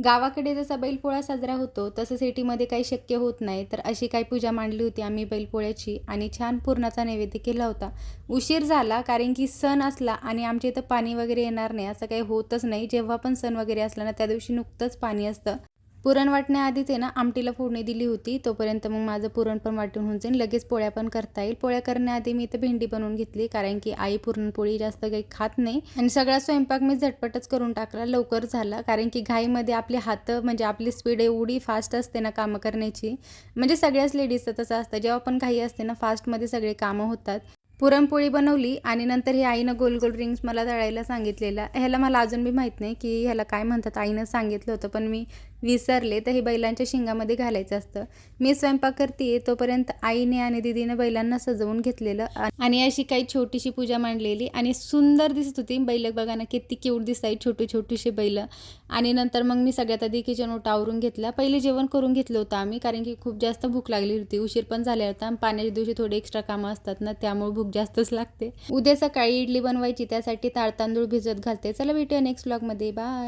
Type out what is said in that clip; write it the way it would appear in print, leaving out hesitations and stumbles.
गावाकडे जसा बैलपोळा साजरा होतो तसं सिटीमध्ये काही शक्य होत नाही. तर अशी काही पूजा मांडली होती आम्ही बैलपोळ्याची आणि छान पुरणाचा नैवेद्य केला होता. उशीर झाला कारण की सण असला आणि आमच्या इथं पाणी वगैरे येणार नाही असं काही होतच नाही. जेव्हा पण सण वगैरे असला ना त्या दिवशी नुकतंच पाणी असतं. पुरण वाटण्याआधीच आहे ना आमटीला फोडणी दिली होती. तोपर्यंत मग माझं पुरण पण वाटून होऊन जाईल. लगेच पोळ्या पण करता येईल. पोळ्या करण्याआधी मी इथं भेंडी बनवून घेतली कारण की आई पुरणपोळी जास्त काही खात नाही आणि सगळा स्वयंपाक मी झटपटच करून टाकला. लवकर झाला कारण की घाईमध्ये आपले हात म्हणजे आपली स्पीड एवढी फास्ट असते ना कामं करण्याची. म्हणजे सगळ्याच लेडीजचं तसं असतं. जेव्हा पण घाई असते ना फास्टमध्ये सगळे कामं होतात. पुरणपोळी बनवली आणि नंतर ही आईनं गोल गोल रिंग्स मला तळायला सांगितलेला. ह्याला मला अजून बी माहीत नाही की ह्याला काय म्हणतात. आईनं सांगितलं होतं पण मी विसरले. तर हे बैलांच्या शिंगामध्ये घालायचं असतं. मी स्वयंपाक करते तोपर्यंत आईने आणि दीदीने बैलांना सजवून घेतलेलं आणि अशी काही छोटीशी पूजा मांडलेली आणि सुंदर दिसत होती. बैल बघा ना किती क्यूट दिसतात छोटी छोटीशी बैल. आणि नंतर मग मी सगळ्यात आधी किचन ओटा आवरून घेतला. पहिले जेवण करून घेतलं होतं आम्ही कारण की खूप जास्त भूक लागली होती. उशीर पण झाला होता. पाण्याच्या दिवशी थोडे एक्स्ट्रा कामं असतात ना त्यामुळे भूक जास्तच लागते. उद्या सकाळी इडली बनवायची त्यासाठी तांदूळ भिजत घालते. चला भेटूया नेक्स्ट व्लॉगमध्ये. बाय.